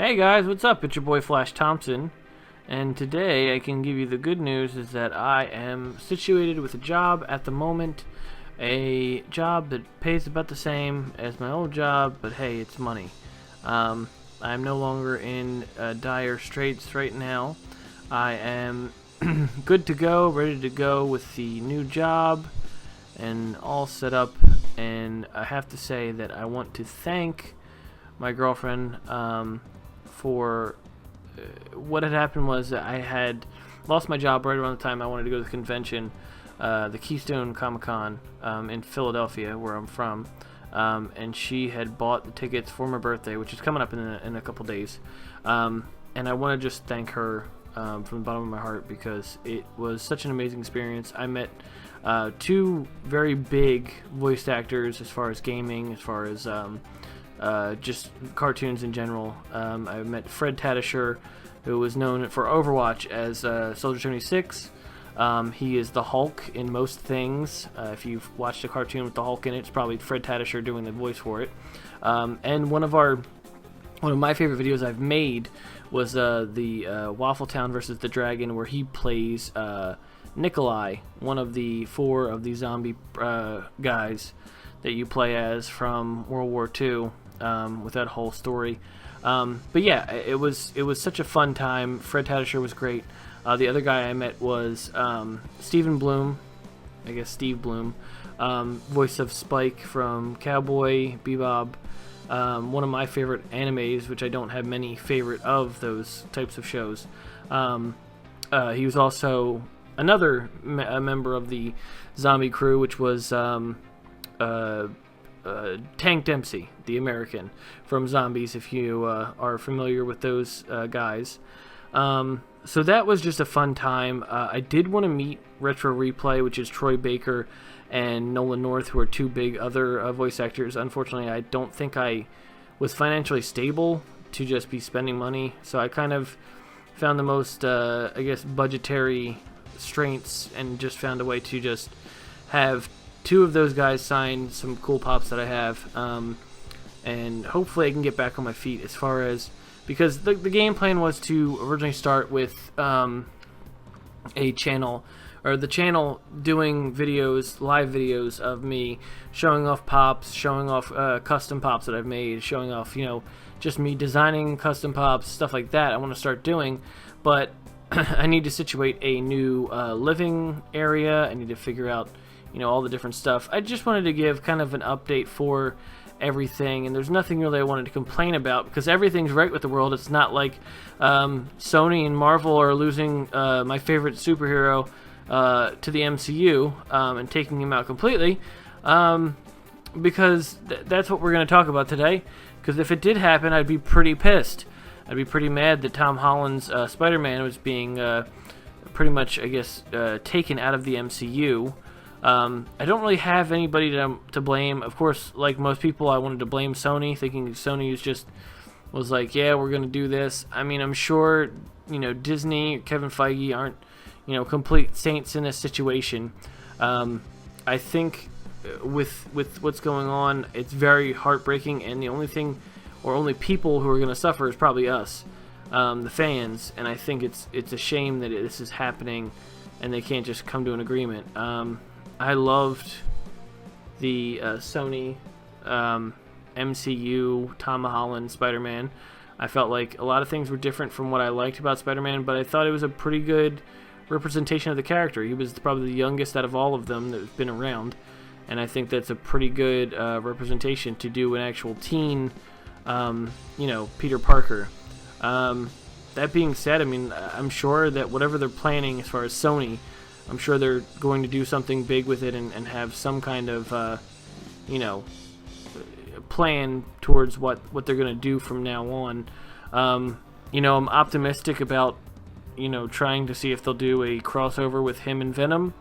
Hey guys, what's up? It's your boy Flash Thompson, and today I can give you the good news is that I am situated with a job at the moment, a job that pays about the same as my old job, but hey, it's money. I'm no longer in dire straits right now. I am good to go, ready to go with the new job, and all set up, and I have to say that I want to thank my girlfriend for what had happened was that I had lost my job right around the time I wanted to go to the convention, the Keystone Comic-Con in Philadelphia, where I'm from, and she had bought the tickets for my birthday, which is coming up in a couple days, and I want to just thank her from the bottom of my heart because it was such an amazing experience. I met two very big voice actors as far as gaming, as far as just cartoons in general. I met Fred Tatasciore, who was known for Overwatch as Soldier 76. He is the Hulk in most things. If you've watched a cartoon with the Hulk in it, it's probably Fred Tatasciore doing the voice for it. And one of my favorite videos I've made was the Waffle Town versus the Dragon, where he plays Nikolai, one of the 4 of the zombie guys that you play as from World War II. With that whole story, but yeah, it was such a fun time. Fred Tatasciore was great. The other guy I met was Stephen Bloom, I guess Steve Bloom, voice of Spike from Cowboy Bebop, one of my favorite animes, which I don't have many favorite of those types of shows. He was also another member of the zombie crew, which was Tank Dempsey, the American from Zombies, if you are familiar with those guys. So that was just a fun time. I did want to meet Retro Replay, which is Troy Baker and Nolan North, who are 2 big other voice actors. Unfortunately, I don't think I was financially stable to just be spending money, so I kind of found the most, I guess, budgetary strengths and just found a way to just have 2 of those guys sign some cool pops that I have, and hopefully I can get back on my feet as far as, because the game plan was to originally start with a channel, or the channel doing videos, live videos of me showing off pops, showing off custom pops that I've made, showing off, just me designing custom pops, stuff like that I want to start doing, but I need to situate a new living area. I need to figure out all the different stuff. I just wanted to give kind of an update for everything, and there's nothing really I wanted to complain about because everything's right with the world. It's not like Sony and Marvel are losing my favorite superhero to the MCU and taking him out completely, because that's what we're going to talk about today, because if it did happen, I'd be pretty pissed. I'd be pretty mad that Tom Holland's Spiderman was being pretty much, I guess, taken out of the MCU. I don't really have anybody to blame. Of course, like most people, I wanted to blame Sony, thinking Sony was like, yeah, we're going to do this. I mean, I'm sure, Disney, Kevin Feige aren't, complete saints in this situation. I think with what's going on, it's very heartbreaking, and the only thing, or only people who are going to suffer is probably us, the fans, and I think it's a shame that this is happening, and they can't just come to an agreement. I loved the Sony MCU Tom Holland Spider-Man. I felt like a lot of things were different from what I liked about Spider-Man, but I thought it was a pretty good representation of the character. He was probably the youngest out of all of them that's been around, and I think that's a pretty good representation to do an actual teen, Peter Parker. That being said, I mean, I'm sure that whatever they're planning as far as Sony, I'm sure they're going to do something big with it and have some kind of, plan towards what they're going to do from now on. I'm optimistic about, trying to see if they'll do a crossover with him and Venom.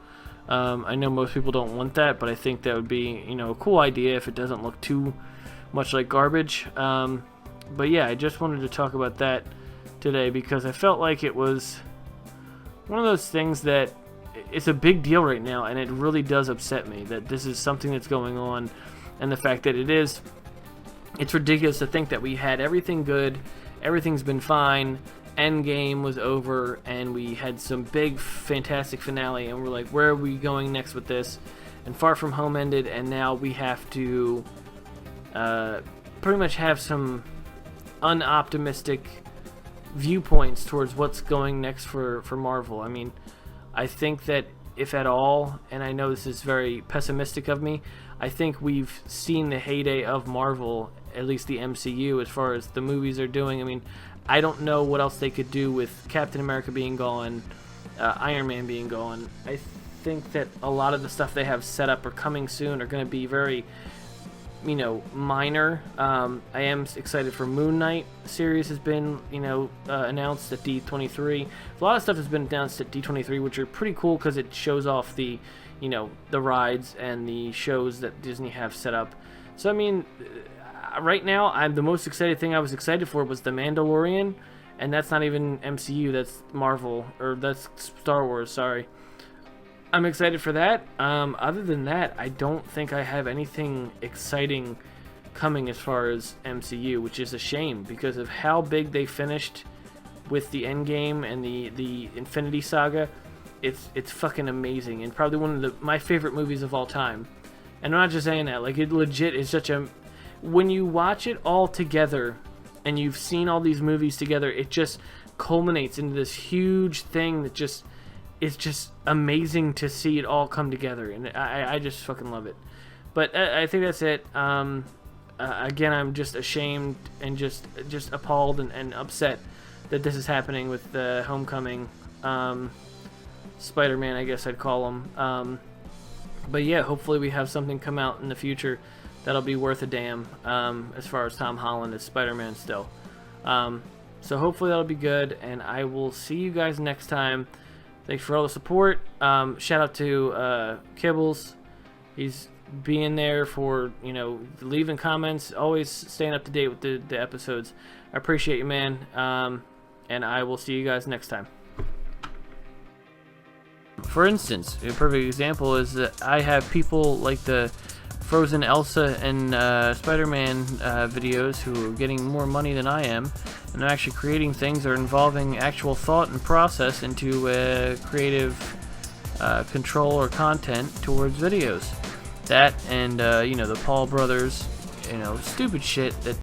I know most people don't want that, but I think that would be, a cool idea if it doesn't look too much like garbage. But yeah, I just wanted to talk about that today because I felt like it was one of those things that it's a big deal right now, and it really does upset me that this is something that's going on, and the fact that it's ridiculous to think that we had everything good everything's been fine. Endgame was over, and we had some big, fantastic finale, and we're like, where are we going next with this? And Far From Home ended, and now we have to pretty much have some unoptimistic viewpoints towards what's going next for Marvel. I mean, I think that if at all, and I know this is very pessimistic of me, I think we've seen the heyday of Marvel, at least the MCU, as far as the movies are doing. I mean, I don't know what else they could do with Captain America being gone, Iron Man being gone. I think that a lot of the stuff they have set up or coming soon are going to be very, minor. I am excited for Moon Knight series has been, announced at D23. A lot of stuff has been announced at D23, which are pretty cool because it shows off the, the rides and the shows that Disney have set up. So, I mean, right now, the most excited thing I was excited for was The Mandalorian, and that's not even MCU, that's Marvel, or that's Star Wars, sorry. I'm excited for that. Other than that, I don't think I have anything exciting coming as far as MCU, which is a shame because of how big they finished with the Endgame and the Infinity Saga. It's fucking amazing, and probably one of my favorite movies of all time. And I'm not just saying that, like, it legit is such a... When you watch it all together, and you've seen all these movies together, it just culminates into this huge thing that just... It's just amazing to see it all come together, and I just fucking love it. But I think that's it. Again, I'm just ashamed and just appalled and upset that this is happening with the Homecoming, Spider-Man, I guess I'd call him. But yeah, hopefully we have something come out in the future that'll be worth a damn, as far as Tom Holland as Spider-Man still. So hopefully that'll be good, and I will see you guys next time. Thanks for all the support. Shout out to Kibbles. He's being there for, leaving comments, always staying up to date with the episodes. I appreciate you, man. And I will see you guys next time. For instance, a perfect example is that I have people like the Frozen Elsa and Spider-Man videos who are getting more money than I am, and they're actually creating things that are involving actual thought and process into creative control or content towards videos. That and the Paul brothers, stupid shit that